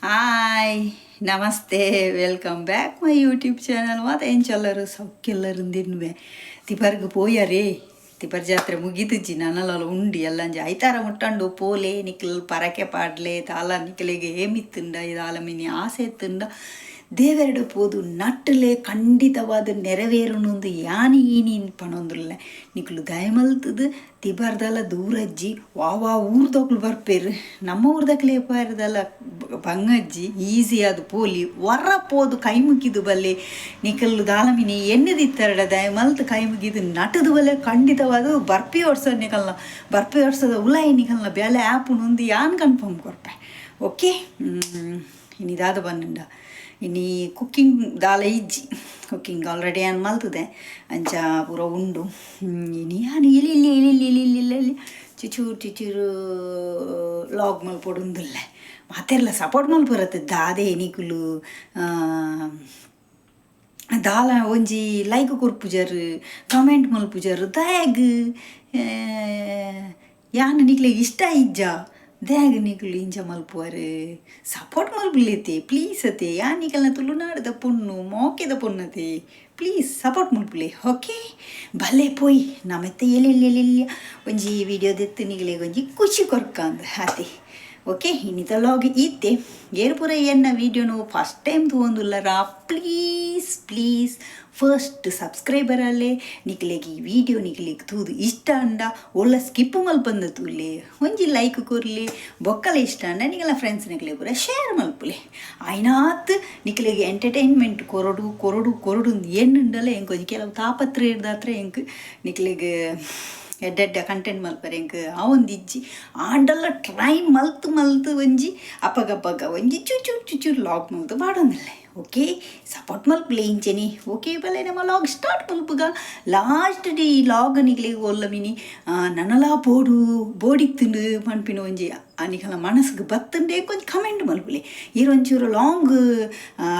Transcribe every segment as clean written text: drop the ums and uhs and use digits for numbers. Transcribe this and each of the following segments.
hi ನಮಸ್ತೆ welcome back my YouTube channel ಮತ್ತು ಎಂಚೆಲ್ಲರು ಸೌಖ್ಯೆಲ್ಲರಿಂದಿನ್ವೆ ತಿಬರ್ಗೆ ಪೋಯರೇ ತಿಬರ್ ಜಾತ್ರೆ ಮುಗಿದಿಜ್ಜಿ ನನ್ನಲ್ಲ ಉಂಡಿ ಎಲ್ಲಂಜಿ ಐತಾರ ಮುಟ್ಟಂಡು ಪೋಲೆ ನಿಕ್ಲ್ ಪರಕೆ ಪಾಡ್ಲೆ ತಾಲ ನಿಕ್ಲೆಗೆ ಏಮಿತ್ತುಂಡ ಇದಾಲ ಮಿನಿ ಆಸೆ ಎತ್ತುಂಡ ದೇವೆರಡು ಪೋದು ನಟ್ಟಲೆ ಖಂಡಿತವಾದ ನೆರವೇರುನೊಂದು ಯಾನಿ ಈನಿ ಪಣೊಂದುಲ್ಲ ನಿಕ್ಲು ದಯಮಲ್ತದು ತಿಬರ್ದಲ್ಲ ದೂರಜ್ಜಿ ವಾ ಊರ್ದಕ್ಲು ಬರ್ಪೇರು ನಮ್ಮ ಊರ್ದಕ್ಲೇ ಪಾರದಲ್ಲ ಬಂಗಜ್ಜಿ ಈಸಿ ಅದು ಪೋಲಿ ವರ ಪೋದು ಕೈ ಮುಗಿದು ಬಲ್ಲೆ ನಿಕಲ್ಲು ದಾಲಮಿನಿ ಎನ್ನದಿತ್ತರಡ ದಯಮಲ್ತು ಕೈ ಮುಗಿದು ನಟದು ಬಲ್ಲೆ ಖಂಡಿತವಾದ ಬರ್ಪಿ ಹೊಡ್ಸೋದು ನಿಕಲ್ನ ಬರ್ಪಿ ಹೊಡ್ಸೋದ ಉಲಾಯಿ ನಿಕಲ್ನ ಬೆಲೆ ಆ್ಯಪು ನೊಂದು ಯಾನ್ ಕನ್ಫರ್ಮ್ ಕೊರ್ಪೆ ಓಕೆ ಇನ್ನಿದಾದ ಬಂದುಂಡ ಇನ್ನು ಕುಕ್ಕಿಂಗ್ ದಾಲ ಇಜ್ಜಿ ಕುಕ್ಕಿಂಗ್ ಆಲ್ರೆಡಿ ಏನು ಮಲ್ತದೆ ಅಂಚ ಪೂರ ಉಂಡು ಇನ್ನು ಯಾನು ಇಲ್ಲಿ ಚಿಚೂರು ಲಾಗ್ ಮಲ್ಪೊಡುಂದಿಲ್ಲ ಮತ್ತೆಲ್ಲ ಸಪೋರ್ಟ್ ಮಲ್ಪುರತ್ತದ ಅದೇ ನಿಕುಲು ದಾಲ ಒಂಜಿ ಲೈಕ್ ಕೊರ್ಪುಜರು ಕಮೆಂಟ್ ಮಲ್ಪುಜರು ದಯಾಗ್ ಯಾನು ನಿಕ್ಲೆಗೆ ಇಷ್ಟ ಇಜ್ಜ ದ್ಯಾಗ ನಿಕುಲು ಇಂಚ ಮಲ್ಪುವರು ಸಪೋರ್ಟ್ ಮಲ್ಪುಲೇತೆ ಪ್ಲೀಸ್ ಅತೆ ಯಾ ನಿಕಲ್ನ ತುಳುನಾಡದ ಪೊಣ್ಣು ಮೋಕೆದ ಪೊನ್ನತೆ ಪ್ಲೀಸ್ ಸಪೋರ್ಟ್ ಮಲ್ಪುಲೆ ಓಕೆ ಭಲೆ ಪೋಯ್ ನಮ್ಮತ್ತೆ ಎಲ್ಲೆಲ್ಲೆಲ್ಲೆಲ್ಲ ಒಂಜಿ ವಿಡಿಯೋ ದೆತ್ತು ನಿಗಲೆಗೆ ಒಂಜಿ ಖುಷಿ ಕೊರ್ಕಂದ ಅತೆ ಓಕೆ ಇನ್ನಿತ ಲಾಗ್ ಇತ್ತೆ ಏರು ಪೂರ ಎನ್ನ ವೀಡಿಯೋನು ಫಸ್ಟ್ ಟೈಮ್ ತಗೊಂದುಲ್ಲರ ಪ್ಲೀಸ್ ಫಸ್ಟ್ ಸಬ್ಸ್ಕ್ರೈಬರಲ್ಲೇ ನಿಕ್ಲೆಗೆ ಈ ವಿಡಿಯೋ ನಿಕ್ಲೆಗೆ ತೂದು ಇಷ್ಟ ಅಂಡ ಒಳ್ಳೆ ಸ್ಕಿಪ್ ಮಲ್ಪಂದ ತೂಲೆ ಒಂಜಿ ಲೈಕ್ ಕೊರ್ಲಿ ಬೊಕ್ಕಲ ಇಷ್ಟ ಅಂಡ ನಿಗಲ ಫ್ರೆಂಡ್ಸ್ ನಿಕ್ಲೆ ಪೂರ ಶೇರ್ ಮಲ್ಪುಲೆ ಆಯ್ನಾತ್ ನಿಕ್ಲೆಗೆ ಎಂಟರ್ಟೈನ್ಮೆಂಟ್ ಕೊರಡು ಏನುಂಡಲ್ಲ ಎಂಕ್ ಒಂಜಿ ಕೆಲವು ತಾಪತ್ರ ಇರ್ದಾತ್ರ ಎಂಕ್ ನಿಕ್ಲೆಗೆ ಎಡ್ಡೆಡ್ಡ ಕಂಟೆಂಟ್ ಮಲ್ಪರೆ ಎಂಕ್ ಅವೊಂದಿಜ್ಜಿ ಆಂಡಲ್ಲ ಟ್ರೈ ಮಲ್ತು ಒಂಜಿ ಅಪ್ಪಗಪ್ಪಗ ಒಂಜಿ ಚೂಚೂರು ಲಾಗ್ ಮಲ್ತು ಬಾಡೊಂದಿಲ್ಲ ಓಕೆ ಸಪೋರ್ಟ್ ಮಲ್ಪುಲೆ ಇಂಚೆನಿ ಓಕೆ ಬಲ್ಲೆ ನಮ್ಮ ಲಾಗ್ ಸ್ಟಾರ್ಟ್ ಮಲ್ಪುಗ ಲಾಸ್ಟ್ ಡಿ ಲಾಗ್ ನಿಗ್ಲಿಗೆ ಒಲ್ಲ ಮಿನಿ ನನಲಾ ಬೋಡಿಕ್ತುಂಡು ಪನ್ಪಿನ ಒಂಜಿ ನಿಕಲ ಮನಸ್ಸಿಗೆ ಬತ್ತಂಡೆ ಕೊಂಚ ಕಮೆಂಟ್ ಮಲ್ಪುಲೆ ಈರೊಂಚೂರು ಲಾಂಗ್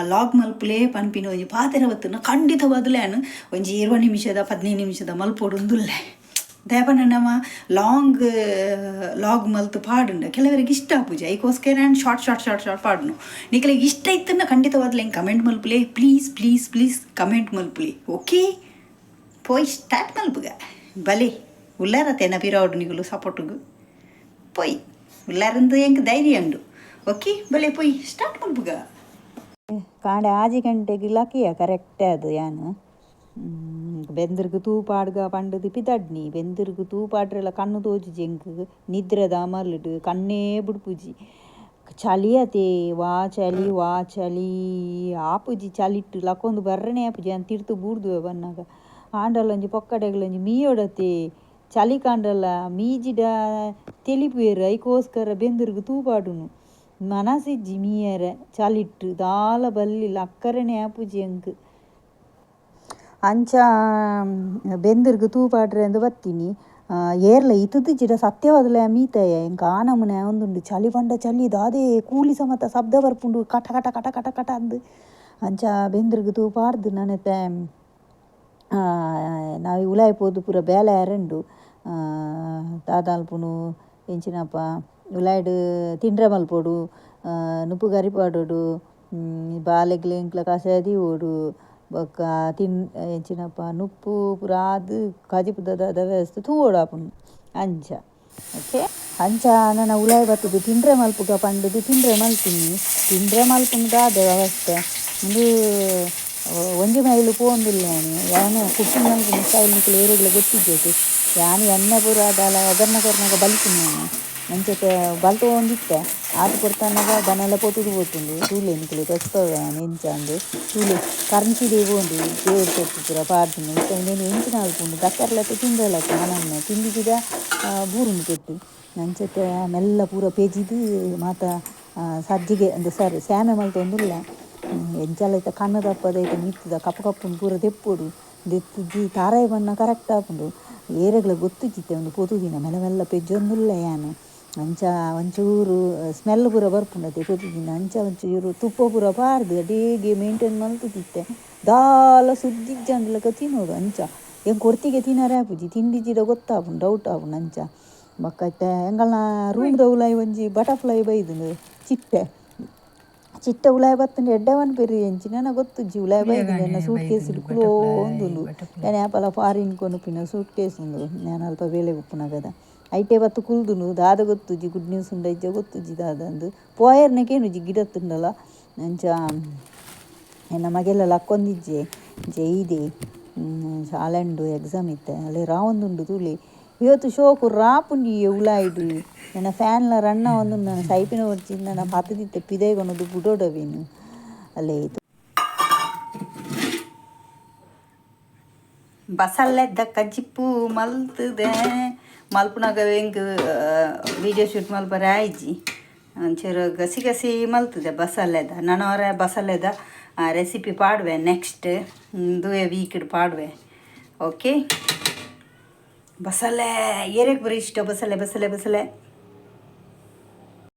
ಲಾಗ್ ಮಲ್ಪುಲೆ ಪನ್ಪಿನ ಒಂಜಿ ಪಾತೆರ ಬತ್ತನ ಖಂಡಿತವಾದಲೇ ಅನು ಒಂಜಿ 20 ನಿಮಿಷದ 15 ನಿಮಿಷದ ಮಲ್ಪೊಡುಂದುಲ್ಲೆ ದಯಪಂಡ ನಮ್ಮ ಲಾಗ್ ಮಲ್ತು ಪಾಡುಂಡ ಕೆಲವರಿಗೆ ಇಷ್ಟ ಪೂಜೆ ಐಕೋಸ್ಕರ ಶಾರ್ಟ್ ಪಾಡುನು ನಿಕಲಿಗೆ ಇಷ್ಟ ಇತ್ತನ್ನ ಖಂಡಿತವಾದ್ಲೆ ಹೆಂಗೆ ಕಮೆಂಟ್ ಮಲ್ಪುಲೆ ಪ್ಲೀಸ್ ಕಮೆಂಟ್ ಮಲ್ಪುಲೆ ಓಕೆ ಪೋಯ್ ಸ್ಟಾರ್ಟ್ ಮಲ್ಪುಗ ಬಲೆ ಉಲ್ಲಾರತ್ತೆ ನಪಿರಾಡು ನಿಗಲು ಸಪೋರ್ಟ್ಗು ಪೋಯ್ ಉಲ್ಲಾರಂದು ಹೆಂಗೆ ಧೈರ್ಯ ಉಂಡು ಓಕೆ ಬಲೆ ಪೋಯ್ ಸ್ಟಾರ್ಟ್ ಮಲ್ಪುಗ ಕಾಂಡೆ ಆಜಿ ಗಂಟೆಗೆ ಲಕಿಯ ಕರೆಕ್ಟೇ ಅದು ಯಾನು ಬೆಂದರ್ಗು ತೂಪಾಡ್ಗ ಪಂಡದು ಪಿತಡ್ನಿ ಬೆಂದರ್ಗು ತೂಪಾಡ್ರೆಲ್ಲ ಕಣ್ಣು ತೋಜುಜಿ ಎಂಕ್ ನಿದ್ರದ ಮಲ್ಡು ಕಣ್ಣೇ ಬಿಡ್ಪುಜಿ ಚಳಿ ಅತೆ ವಾ ಚಳಿ ಆಪುಜಿ ಚಳಿಟ್ಟು ಲಕ್ಕೊಂದು ಬರ್ರನೆ ಆಪುಜಿ ಅಂತ ತಿರ್ತು ಬೂರ್ದುವೆ ಬನ್ನಾಗ ಆಂಡಲ್ಲೊಂಜಿ ಪೊಕ್ಕಡೆಗಳೊಂಜಿ ಮೀಯೊಡತೆ ಚಳಿ ಕಾಂಡಲ್ಲ ಮೀಜಿಡ ತೆಲಿಪುವೆರು ಐಕೋಸ್ಕರ ಬೆಂದರ್ಗು ತೂಪಾಡುನು ಮನಸಿಜ್ಜಿ ಮೀಯರೆ ಚಳಿಟ್ಟು ದಾಲ ಬಲ್ಲಿ ಲಕ್ಕರನೆ ಆಪುಜಿ ಎಂಕ್ ಅಂಚ ಬೆಂದರ್ಗು ತೂಪಾಡ್ರೆ ಅಂದು ಬತ್ತೀನಿ ಏರ್ಲ ಇತ್ತದು ಜಿಡ ಸತ್ಯವಾದಲೆ ಮೀತಯ್ಯ ಎಂಕ ಆನಮನೆ ಒಂದುಂಡು ಚಳಿ ಪಂಡ ಚಳಿ ದಾದೇ ಕೂಲಿ ಸಮತ ಶಬ್ದ ಬರ್ಪುಂಡು ಕಟ ಅಂದು ಅಂಚ ಬೆಂದರ್ಗು ತೂಪಾಡ್ದು ನನೆತೆ ನಾವು ಉಲಾಯಿ ಪೋದು ಪೂರ ಬೇಲೆ ಅರೆಂಡು ದಾದಾಲ್ಪುನು ಎಂಚಿನಪ್ಪ ಉಲಾಯ್ಡು ತಿಂಡ್ರೆ ಮಲ್ಪೋಡು ನುಪ್ಪು ಗರಿಪಾಡೋಡು ಬಾಲೆಗ್ಲ ಎಂಕ್ಲ ಕಸದಿ ಓಡು ಬೊಕ್ಕ ಎಂಚಿನಪ್ಪ ನುಪ್ಪು ಪೂರ ಆದು ಕಜಿಪುದ ವ್ಯವಸ್ಥೆ ತೂವೋಡಾಪುಂಡು ಅಂಚ ಓಕೆ ಅಂಚ ನನ್ನ ಉಲಾಯಿ ಬತ್ತದು ತಿಂಡ್ರೆ ಮಲ್ಪುಗ ಪಂಡದು ತಿಂಡ್ರೆ ಮಲ್ಪುಂಡು ದಾದ ವ್ಯವಸ್ಥೆ ಒಂದು ಒಂಜಿ ಮೈಲು ಪೋಂದಿಲ್ಲ ಯಾನು ಕುಕ್ಕಿಂಗ್ ಮಲ್ಪುಂಡು ಸ್ಟೈಲ್ ನಿಕ್ಲು ಏರಿಯಾಗ್ಲ ಗೊತ್ತಿದ್ದೈತೆ ಯಾನು ಎಣ್ಣೆ ಪೂರ ಅದಲ್ಲ ಒಗ್ಗರ್ನ ಕೊರ್ನಾಗ ಬಲ್ಪುನು ಅಂಚಕ್ಕೆ ಬಲ್ತು ಒಂದಿತ್ತೆ ಆಟ ಕೊಡ್ತಾನಾಗ ದನೆಲ್ಲ ಪೋತುದು ಪೋತುಂಡು ತೂಲೆ ನಿಕ್ಲೆ ತೊಚ್ತವೆ ಎಂಚಂದು ತೂಲೆ ಕರಂಚಿದೆ ಹೋಂಡು ದೇವ್ರು ತೊಟ್ಟು ಪೂರ ಪಾಡ್ತೀನಿ ಇನ್ನು ಎಂಚಿನ ಅಲ್ಪುಂಡು ದಕ್ಕರ್ಲತ್ತೆ ತಿಂದ್ರಲತ್ತೆ ಮನನ್ನು ತಿಂದಿಗಿದ ಬೂರುಂಡು ಪೆಟ್ಟು ಅಂಚಕ್ಕೆ ಮೆಲ್ಲ ಪೂರ ಪೇಜಿದು ಮಾತ ಸಜ್ಜಿಗೆ ಅಂದ್ರೆ ಸ್ಯಾಮೆ ಮಲ್ತೊಂದುಲ್ಲ ಎಂಚಲೈತೆ ಕಣ್ಣು ತಪ್ಪದೈತೆ ಮಿತ್ತದ ಕಪ್ಪುಂಡು ಪೂರ ತೆಪ್ಪೊಡು ದೆತ್ತಿದ್ದು ತಾರಾಯಿ ಬಣ್ಣ ಕರೆಕ್ಟ್ ಆಪುಂಡು ಏರೆಗ್ಲ ಗೊತ್ತಿಜ್ಜಿತ್ತೆ ಒಂದು ಪೊತುದಿನ ಮೆಲ್ಲ ಪೆಜ್ಜೊಂದುಲ್ಲ ಯಾನು ಅಂಚ ಒಂಚೂರು ಸ್ಮೆಲ್ ಪೂರ ಬರ್ಪುಂಡತೆ ಪೊತುದಿನ ಅಂಚ ಒಂಚೂರು ತುಪ್ಪ ಪೂರ ಪಾರ್ದು ಅಡೇಗೆ ಮೇಂಟೈನ್ ಮಲ್ತುದಿತ್ತೆ ದಾಲ ಸುದ್ದಿಜ್ಜಂಡ್ಲಕ ತಿನ್ನೋಡು ಅಂಚ ಹೆಂಗೆ ಕೊರ್ತಿಗೆ ತಿನ್ನರೇ ಆಪುಜಿ ತಿಂಡಿ ಜಿಡ ಗೊತ್ತಾಪುಂಡು ಡೌಟ್ ಆಪುಂಡು ಅಂಚ ಬೊಕ್ಕ ಎಂಗಲ್ನ ರೂಮ್ದ ಉಲಾಯಿ ಒಂಜಿ ಬಟರ್ಫ್ಲೈ ಬೈದುಂಡು ಚಿಟ್ಟೆ ಚಿಟ್ಟ ಉಲಾಯಿ ಬತ್ತಂಡು ಎಡ್ಡೆವನ್ ಪೆರಿ ಎಂಚಿನ ನನಗೆ ಗೊತ್ತುಜ್ಜಿ ಉಲಾಯಿ ಬೈದು ನನ್ನ ಸೂಟ್ ಕೇಸ್ ಇಡ್ಕುಲೋ ಒಂದುಂಡು ನಾನು ಆಪಲ ಫಾರಿನ್ ಕೊನುಪಿನ ಸೂಟ್ ಕೇಸ್ ಉಂಡು ನಾನು ಅಲ್ಪ ಬೇಲೆ ಉಪ್ಪುನಗದ ಐಟೆ ಬತ್ತು ಕುಲ್ದುನು ದಾದ ಗೊತ್ತುಜ್ಜಿ ಗುಡ್ ನ್ಯೂಸ್ ಉಂಡ ಇಜ್ಜ ಗೊತ್ತುಜ್ಜಿ ದಾದಂದು ಪೋಯರ್ನಕೇನುಜ್ಜಿ ಗಿಡತ್ತುಂಡಲ್ಲ ಅಂಚ ಎನ್ನ ಮಗೆಲ್ಲ ಲಕ್ಕೊಂದಿಜ್ಜೆ ಜೈದೆ ಶಾಲೆಂಡು ಎಕ್ಸಾಮ್ ಇತ್ತೆ ಅಲ್ಲೇ ರಾವೊಂದುಂಡು ತೂಲೆ ಇವತ್ತು ಶೋಕು ರಾಪುಂಡಿ ಉಲಾಯಿಡು ನನ್ನ ಫ್ಯಾನ್ಲ ರನ್ನ ಒಂದು ನನ್ನ ಸೈಪಿನ ಹೊಡ್ಚಿಂದ ನನ್ನ ಪತ್ತದಿತ್ತೆ ಪಿದೈಗೊನ್ನದು ಬುಡೋಡವೇನು ಅಲ್ಲೇ ಇತ್ತು ಬಸಲ್ಲೆದ್ದ ಕಜ್ಜಿಪ್ಪು ಮಲ್ತದೆ ಮಲ್ಪುನಾಗ ಹೆಂಗೆ ವೀಡಿಯೋ ಶೂಟ್ ಮಲ್ಪರೆ ಆಯ್ಜಿ ಒಂಚೂರು ಗಸಿ ಗಸಿ ಮಲ್ತದೆ ಬಸಲ್ಲೆದ ನನ್ನವರ ಬಸಲ್ಲೆದ ರೆಸಿಪಿ ಪಾಡುವೆ ನೆಕ್ಸ್ಟ್ ದುವೆ ವೀಕ್ಡ್ ಪಾಡುವೆ ಓಕೆ ಬಸಳೆ ಏರಕ್ಕೆ ಬರೀ ಇಷ್ಟ ಬಸಳೆ